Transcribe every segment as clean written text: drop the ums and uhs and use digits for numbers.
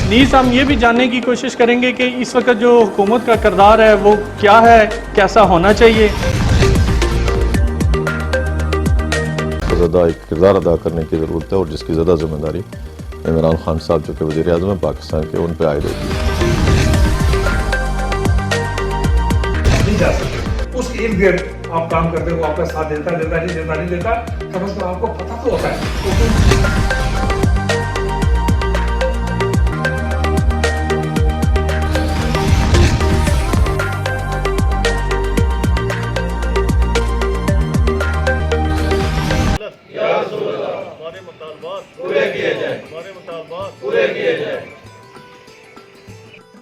Knees हम ये भी जानने की कोशिश करेंगे कि इस वक्त जो हुकूमत का किरदार है वो क्या है, कैसा होना चाहिए। ज़्यादा एक किरदार अदा करने की ज़रूरत है और जिसकी ज़्यादा जिम्मेदारी इमरान खान साहब जो कि वज़ीर आज़म हैं पाकिस्तान के, उन पर आयद होगी। नहीं जा सकते उस इर्द गिर्द आप काम करते हो, आपका साथ देता नहीं देता, कम से कम आपको पता तो होता है।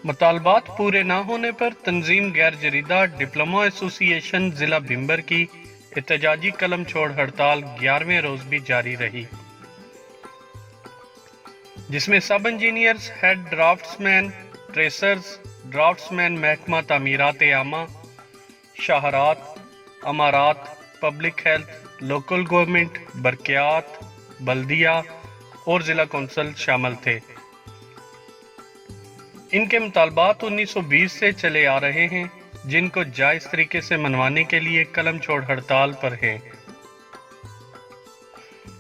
मुतालबात पूरे ना होने पर तंजीम गैर जरीदा डिप्लोमा एसोसिएशन जिला भिंबर की एहतजाजी कलम छोड़ हड़ताल 11वें रोज भी जारी रही, जिसमें सब engineers, head draughtsman, tracers, draughtsman महकमा तामीरात आमा, शाहरात, अमारात, पब्लिक हेल्थ, लोकल गवर्नमेंट, बरकियात, बल्दिया और जिला कौंसल शामिल थे। इनके मुतालबात 1920 से चले आ रहे हैं, जिनको जायज़ तरीके से मनवाने के लिए कलम छोड़ हड़ताल पर हैं।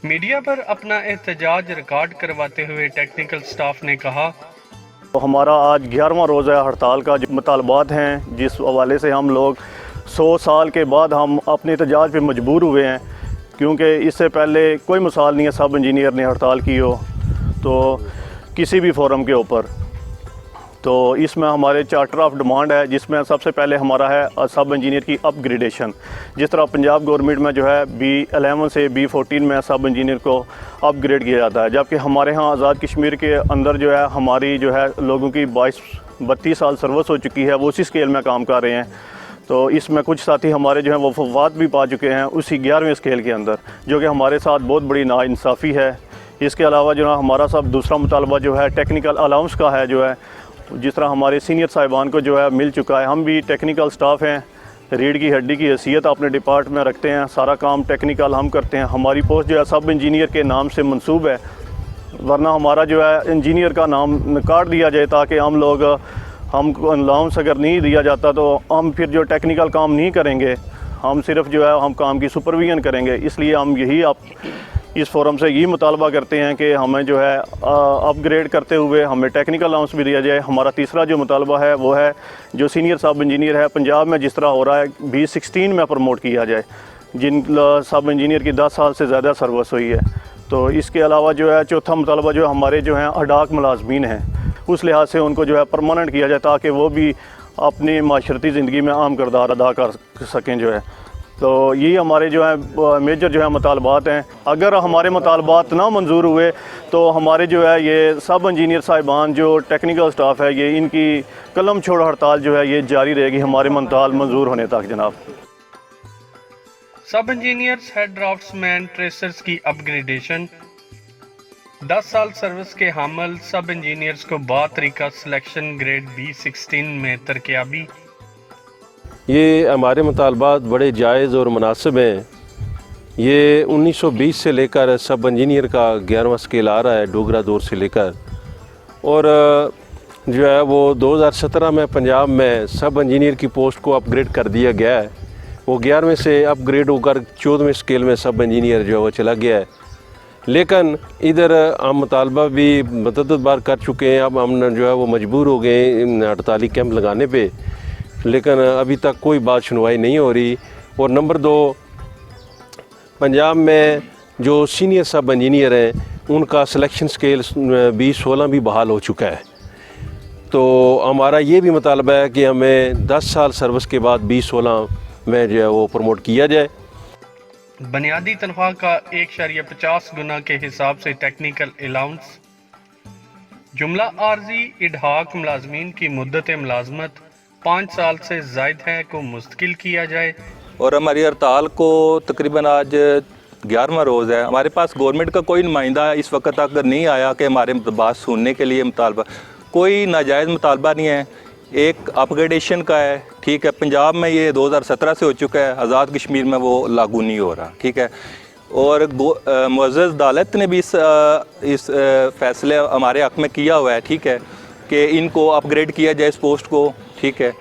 मीडिया पर अपना एहतजाज रिकॉर्ड करवाते हुए टेक्निकल स्टाफ ने कहा, तो हमारा आज 11वां रोज़ है हड़ताल का। जो मुतालबात हैं जिस हवाले से हम लोग 100 साल के बाद हम अपने एहतजाज पे मजबूर हुए हैं, क्योंकि इससे पहले कोई मिसाल नहीं है सब इंजीनियर ने हड़ताल की हो तो किसी भी फोरम के ऊपर। तो इसमें हमारे चार्टर ऑफ डिमांड है, जिसमें सबसे पहले हमारा है सब इंजीनियर की अपग्रेडेशन। जिस तरह पंजाब गवर्नमेंट में जो है B11 से B14 में सब इंजीनियर को अपग्रेड किया जाता है, जबकि हमारे यहाँ आज़ाद कश्मीर के अंदर जो है हमारी जो है लोगों की 22-32 साल सर्विस हो चुकी है, वो उसी स्केल में काम कर रहे हैं। तो इसमें कुछ साथी हमारे जो हैं वो वफात भी पा चुके हैं उसी 11वें स्केल के अंदर, जो कि हमारे साथ बहुत बड़ी नाइंसाफ़ी है। इसके अलावा जो है हमारा सब दूसरा मुतालबा जो है टेक्निकल अलाउंस का है, जो है जिस तरह हमारे सीनियर साहिबान को जो है मिल चुका है। हम भी टेक्निकल स्टाफ हैं, रीढ़ की हड्डी की हैसियत अपने डिपार्ट में रखते हैं, सारा काम टेक्निकल हम करते हैं। हमारी पोस्ट जो है सब इंजीनियर के नाम से मंसूब है, वरना हमारा जो है इंजीनियर का नाम काट दिया जाए ताकि हम लोग हमको अलाउंस अगर नहीं दिया जाता तो हम फिर जो टेक्निकल काम नहीं करेंगे, हम सिर्फ जो है हम काम की सुपरविजन करेंगे। इसलिए हम यही आप इस फोरम से यही मुतालबा करते हैं कि हमें जो है अपग्रेड करते हुए हमें टेक्निकल अलाउंस भी दिया जाए। हमारा तीसरा जो मुतालबा है वो है जो सीनियर सब इंजीनियर है पंजाब में जिस तरह हो रहा है B16 में प्रमोट किया जाए, जिन सब इंजीनियर की 10 साल से ज़्यादा सर्विस हुई है। तो इसके अलावा जो है चौथा मुतालबा जो हमारे जो हैं अडाक मुलाजमीन हैं, उस लिहाज से उनको जो है परमानेंट किया जाए ताकि वो भी अपनी माशरती ज़िंदगी में अहम किरदार अदा कर सकें जो है। तो यही हमारे जो है मेजर जो है मुतालबात हैं। अगर हमारे मुतालबात ना मंजूर हुए तो हमारे जो है ये सब इंजीनियर साहिबान जो टेक्निकल स्टाफ है ये इनकी कलम छोड़ हड़ताल जो है ये जारी रहेगी हमारे मुताल मंजूर होने तक। जनाब, सब इंजीनियर्स, हेड ड्राफ्ट्समैन, ट्रेसर्स की अपग्रेडेशन, 10 साल सर्विस के हामिल सब इंजीनियर्स को बातरीका सिलेक्शन ग्रेड B16 में तरक्याबी। ये हमारे मुतालबात बड़े जायज़ और मुनासिब हैं। ये 1920 से लेकर सब इंजीनियर का 11वां स्केल आ रहा है, डोगरा दौर से लेकर, और जो है वो 2017 में पंजाब में सब इंजीनियर की पोस्ट को अपग्रेड कर दिया गया है। वो 11वें से अपग्रेड होकर 14वें स्केल में सब इंजीनियर जो है वो चला गया है। लेकिन इधर हम मुतालबा भी मतअद्दिद बार कर चुके हैं, अब हम जो है वो मजबूर हो गए हड़ताली कैंप लगाने पे, लेकिन अभी तक कोई बात सुनवाई नहीं हो रही। और नंबर 2, पंजाब में जो सीनियर सब इंजीनियर हैं उनका सिलेक्शन स्केल B16 भी बहाल हो चुका है। तो हमारा ये भी मुतालबा है कि हमें 10 साल सर्विस के बाद B16 में जो है वो प्रमोट किया जाए। बुनियादी तनख्वाह का 1.50 गुना के हिसाब से टेक्निकल अलाउंस, जुमला आर्जी इडहाक मुलाजमीन की मुद्दत मुलाजमत 5 साल से ज़ायद है को मुस्तकिल किया जाए। और हमारी हड़ताल को तकरीबन आज 11वां रोज़ है। हमारे पास गवर्नमेंट का कोई नुमाइंदा इस वक्त तक नहीं आया कि हमारे बात सुनने के लिए मुतालबा, कोई नाजायज़ मुतालबा नहीं है। एक अपग्रेडेशन का है, ठीक है, पंजाब में ये 2017 से हो चुका है, आज़ाद कश्मीर में वो लागू नहीं हो रहा, ठीक है। और मुअज़्ज़ज़ अदालत ने भी इस फैसले हमारे हक़ में किया हुआ है, ठीक है। कि इनको अपग्रेड किया जाए इस पोस्ट को, ठीक है।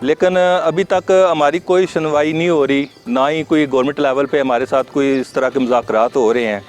लेकिन अभी तक हमारी कोई सुनवाई नहीं हो रही, ना ही कोई गवर्नमेंट लेवल पे हमारे साथ कोई इस तरह के मुज़ाकरात हो रहे हैं।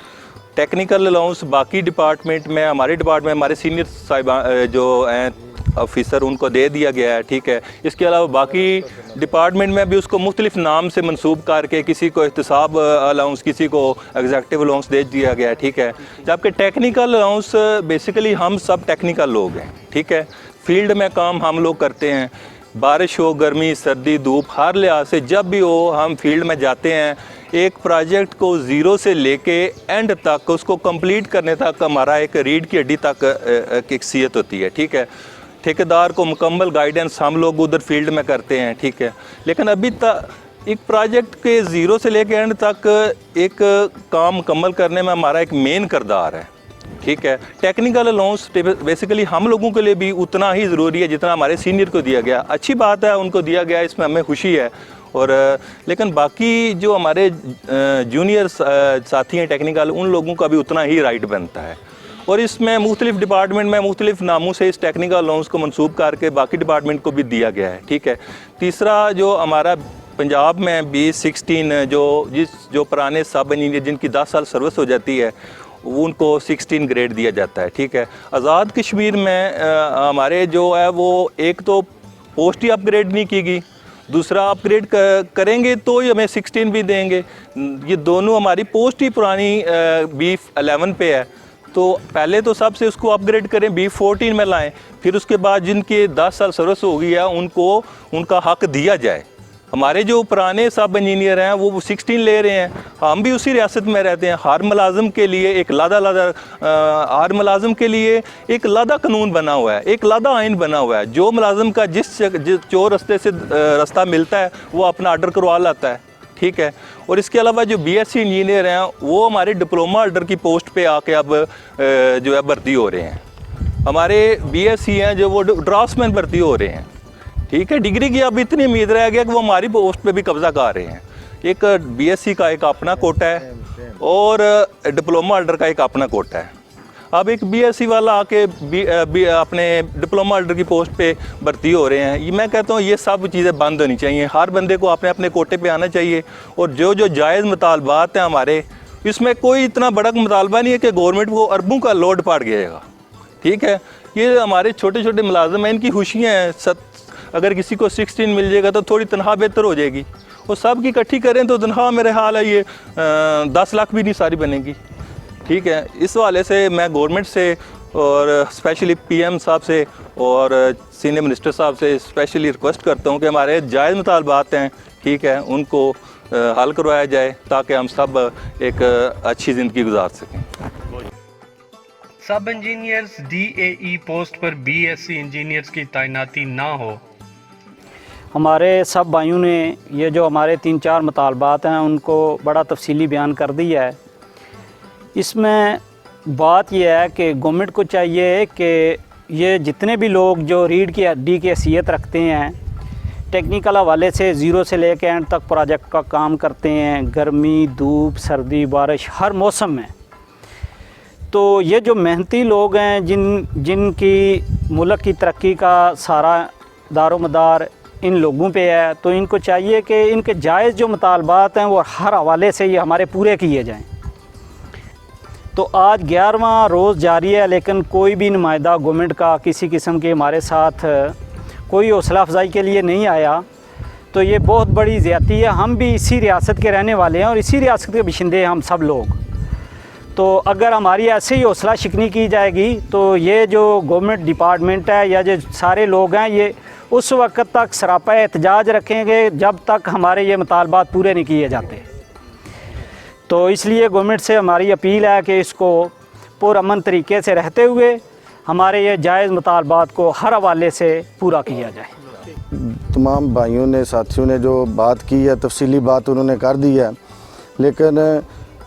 टेक्निकल अलाउंस बाकी डिपार्टमेंट में, हमारे डिपार्टमेंट हमारे सीनियर साहिबा जो हैं ऑफिसर, उनको दे दिया गया है, ठीक है। इसके अलावा बाकी डिपार्टमेंट में भी उसको मुख्तलिफ नाम से मंसूब करके किसी को एहतसाब अलाउंस, किसी को एग्जेक्टिव अलाउंस दे दिया गया है, ठीक है। जबकि टेक्निकल अलाउंस बेसिकली हम सब टेक्निकल लोग हैं, ठीक है। फील्ड में काम हम लोग करते हैं, बारिश हो, गर्मी, सर्दी, धूप, हर लिहाज से जब भी हो हम फील्ड में जाते हैं। एक प्रोजेक्ट को ज़ीरो से लेके एंड तक उसको कंप्लीट करने तक हमारा एक रीढ़ की हड्डी तक एक सीयत होती है, ठीक है। ठेकेदार को मुकम्मल गाइडेंस हम लोग उधर फील्ड में करते हैं, ठीक है। लेकिन अभी तक एक प्रोजेक्ट के ज़ीरो से लेके एंड तक एक काम मुकम्मल करने में हमारा एक मेन किरदार है, ठीक है। टेक्निकल अलाउंस बेसिकली हम लोगों के लिए भी उतना ही ज़रूरी है जितना हमारे सीनियर को दिया गया। अच्छी बात है उनको दिया गया, इसमें हमें खुशी है। और लेकिन बाकी जो हमारे जूनियर साथी हैं टेक्निकल, उन लोगों का भी उतना ही राइट बनता है। और इसमें मुख्तलिफ डिपार्टमेंट में मुख्तलिफ नामों से इस टेक्निकल अलाउंस को मंसूब करके बाकी डिपार्टमेंट को भी दिया गया है, ठीक है। तीसरा जो हमारा पंजाब में B16 जो पुराने सब इंजीनियर जिनकी 10 साल सर्विस हो जाती है, उनको 16 ग्रेड दिया जाता है, ठीक है। आज़ाद कश्मीर में हमारे जो है वो एक तो पोस्ट ही अपग्रेड नहीं की गई, दूसरा अपग्रेड करेंगे तो ही हमें 16 भी देंगे। ये दोनों हमारी पोस्ट ही पुरानी B11 पे है, तो पहले तो सबसे उसको अपग्रेड करें, B14 में लाएं, फिर उसके बाद जिनके 10 साल सर्विस हो गई है उनको उनका हक दिया जाए। हमारे जो पुराने सब इंजीनियर हैं वो 16 ले रहे हैं, हम भी उसी रियासत में रहते हैं। हर मुलाजिम के लिए एक हर मुलाजिम के लिए एक लादा कानून बना हुआ है, एक लादा आइन बना हुआ है। जो मुलाजिम का जिस जो रास्ते से रास्ता मिलता है वो अपना ऑर्डर करवा लाता है, ठीक है। और इसके अलावा जो BSc इंजीनियर हैं वो हमारे डिप्लोमा ऑर्डर की पोस्ट पे आके अब जो है भर्ती हो रहे हैं। हमारे BSc हैं जो वो ड्राफ्ट्समैन भर्ती हो रहे हैं, ठीक है। डिग्री की अब इतनी उम्मीद रह गया कि वो हमारी पोस्ट पे भी कब्जा कर रहे हैं। एक BSc का एक अपना कोटा है और डिप्लोमा ऑर्डर का एक अपना कोटा है। अब एक BSc वाला आके अपने डिप्लोमा ऑर्डर की पोस्ट पे भर्ती हो रहे हैं। ये मैं कहता हूँ ये सब चीज़ें बंद होनी चाहिए। हर बंदे को अपने अपने कोटे पे आना चाहिए। और जो जायज़ मुतालबात हैं हमारे, इसमें कोई इतना बड़ा मुतालबा नहीं है कि गवर्नमेंट को अरबों का लोड पड़ गएगा, ठीक है। ये हमारे छोटे छोटे मुलाजिम हैं, इनकी खुशियाँ हैं। अगर किसी को 16 मिल जाएगा तो थोड़ी तनख्वाह बेहतर हो जाएगी। और सब की इकट्ठी करें तो तनख्वाह मेरे हाल है ये 10 लाख भी नहीं सारी बनेगी, ठीक है। इस वाले से मैं गवर्नमेंट से और स्पेशली PM साहब से और सीनियर मिनिस्टर साहब से स्पेशली रिक्वेस्ट करता हूँ कि हमारे जायज़ मुतालबात हैं, ठीक है, उनको हल करवाया जाए ताकि हम सब एक अच्छी ज़िंदगी गुजार सकें। सब इंजीनियर्स DAE पोस्ट पर BSc इंजीनियर्स की तैनाती ना हो। हमारे सब भाइयों ने ये जो हमारे 3-4 मुतालबात हैं उनको बड़ा तफसीली बयान कर दिया है। इसमें बात यह है कि गवर्नमेंट को चाहिए कि ये जितने भी लोग जो रीढ़ की हड्डी की हैसियत रखते हैं, टेक्निकल हवाले से ज़ीरो से लेकर एंड तक प्रोजेक्ट का काम करते हैं, गर्मी, धूप, सर्दी, बारिश, हर मौसम में, तो ये जो मेहनती लोग हैं जिनकी मुल्क की तरक्की का सारा दारोमदार इन लोगों पे है, तो इनको चाहिए कि इनके जायज़ जो मुतालबात हैं वो हर हवाले से ये हमारे पूरे किए जाएं। तो आज 11वां रोज़ जारी है, लेकिन कोई भी नुमाइंदा गवर्नमेंट का किसी किस्म के हमारे साथ कोई हौसला अफजाई के लिए नहीं आया। तो ये बहुत बड़ी ज़्यादती है। हम भी इसी रियासत के रहने वाले हैं और इसी रियासत के बाशिंदे हैं हम सब लोग। तो अगर हमारी ऐसे ही हौसला शिकनी की जाएगी तो ये जो गवर्नमेंट डिपार्टमेंट है या जो सारे लोग हैं ये उस वक्त तक सरापा एहतजाज रखेंगे जब तक हमारे ये मुतालबात पूरे नहीं किए जाते। तो इसलिए गवर्नमेंट से हमारी अपील है कि इसको पुरअमन तरीके से रहते हुए हमारे ये जायज़ मुतालबात को हर हवाले से पूरा किया जाए। तमाम भाइयों ने, साथियों ने जो बात की है, तफसीली बात उन्होंने कर दी है, लेकिन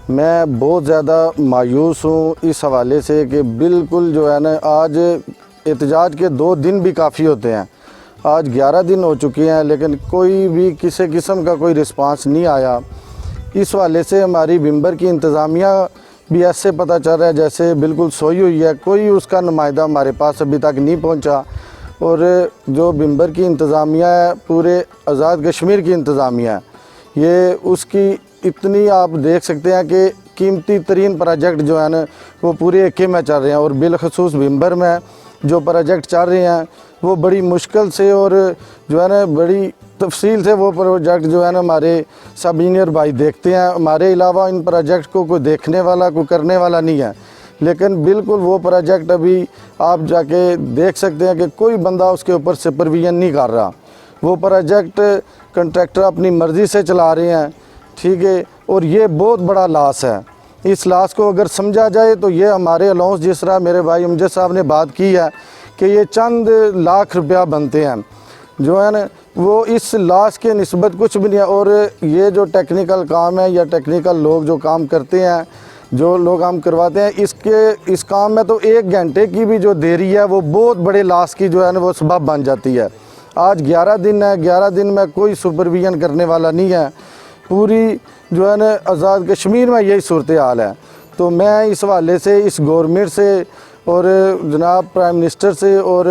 मैं बहुत ज़्यादा मायूस हूँ इस हवाले से कि बिल्कुल जो है ना, आज एहतजाज के 2 दिन भी काफ़ी होते हैं, आज 11 दिन हो चुके हैं, लेकिन कोई भी किसी किस्म का कोई रिस्पांस नहीं आया। इस वाले से हमारी विंबर की इंतज़ामिया भी ऐसे पता चल रहा है जैसे बिल्कुल सोई हुई है, कोई उसका नुमाइंदा हमारे पास अभी तक नहीं पहुंचा। और जो बिम्बर की इंतज़ामिया है, पूरे आज़ाद कश्मीर की इंतज़ामिया है, ये उसकी इतनी आप देख सकते हैं कि कीमती तरीन प्रोजेक्ट जो है ना वो पूरे एके में चल रहे हैं। और बिलखसूस बिम्बर में जो प्रोजेक्ट चल रहे हैं वो बड़ी मुश्किल से और जो है ना बड़ी तफसील से वो प्रोजेक्ट जो है ना हमारे सब इंजीनियर भाई देखते हैं। हमारे अलावा इन प्रोजेक्ट को कोई देखने वाला, कोई करने वाला नहीं है। लेकिन बिल्कुल वो प्रोजेक्ट अभी आप जाके देख सकते हैं कि कोई बंदा उसके ऊपर सुपरविजन नहीं कर रहा। वो प्रोजेक्ट कंट्रैक्टर अपनी मर्ज़ी से चला रहे हैं, ठीक है। और ये बहुत बड़ा लॉस है। इस लॉस को अगर समझा जाए तो ये हमारे अलाउंस, जिस तरह मेरे भाई अमजद साहब ने बात की है कि ये चंद लाख रुपया बनते हैं, जो है ना वो इस लॉस के निस्बत कुछ भी नहीं है। और ये जो टेक्निकल काम है या टेक्निकल लोग जो काम करते हैं, जो लोग काम करवाते हैं, इस काम में तो 1 घंटे की भी जो देरी है वो बहुत बड़े लॉस की जो है ना वो सबब बन जाती है। आज 11 दिन है, 11 दिन में कोई सुपरविजन करने वाला नहीं है। पूरी जो है ना आज़ाद कश्मीर में यही सूरत हाल है। तो मैं इस हवाले से इस गवर्नमेंट से और जनाब प्राइम मिनिस्टर से और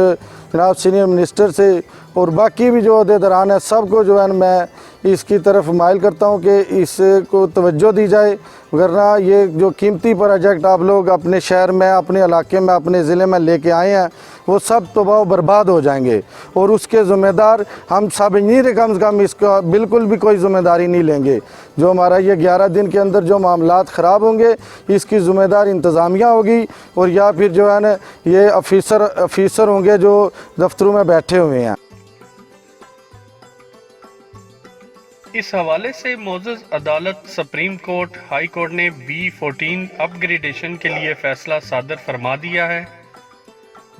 जनाब सीनियर मिनिस्टर से और बाकी भी जो अहदेदारान है सबको जो है मैं इसकी तरफ माइल करता हूँ कि इसको तवज्जो दी जाए, वरना ये जो कीमती प्रोजेक्ट आप लोग अपने शहर में, अपने इलाके में, अपने ज़िले में लेके आए हैं वो सब तबाह बर्बाद हो जाएंगे। और उसके ज़िम्मेदार हम सब इंजीनियर कम से कम इसका बिल्कुल भी कोई ज़िम्मेदारी नहीं लेंगे। जो हमारा ये 11 दिन के अंदर जो मामलात ख़राब होंगे इसकी ज़िम्मेदार इंतज़ामिया होगी और या फिर जो है ना ये ऑफिसर होंगे जो दफ्तरों में बैठे हुए हैं। इस हवाले से मोअज़्ज़ज़ अदालत सुप्रीम कोर्ट हाई कोर्ट ने B14 अपग्रेडेशन के लिए फैसला सादर फरमा दिया है,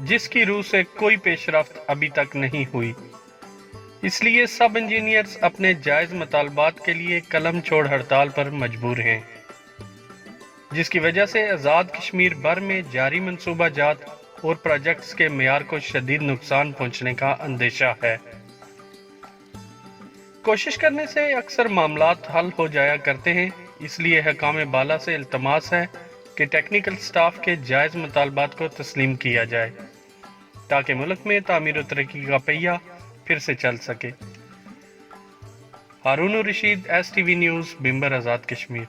जिसकी रूह से कोई पेशरफ्त अभी तक नहीं हुई। इसलिए सब इंजीनियर्स अपने जायज़ मुतालबात के लिए कलम छोड़ हड़ताल पर मजबूर हैं, जिसकी वजह से आज़ाद कश्मीर भर में जारी मनसूबा जात और प्रोजेक्ट्स के मेयार को शदीद नुकसान पहुँचने का अंदेशा है। कोशिश करने से अक्सर मामलात हल हो जाया करते हैं, इसलिए हकाम बाला से इल्तमास है कि टेक्निकल स्टाफ के जायज़ मुतालबात को तस्लीम किया जाए ताकि मुल्क में तामीर और तरक्की का पहिया फिर से चल सके। हारून रशीद, STV न्यूज़, बिम्बर, आज़ाद कश्मीर।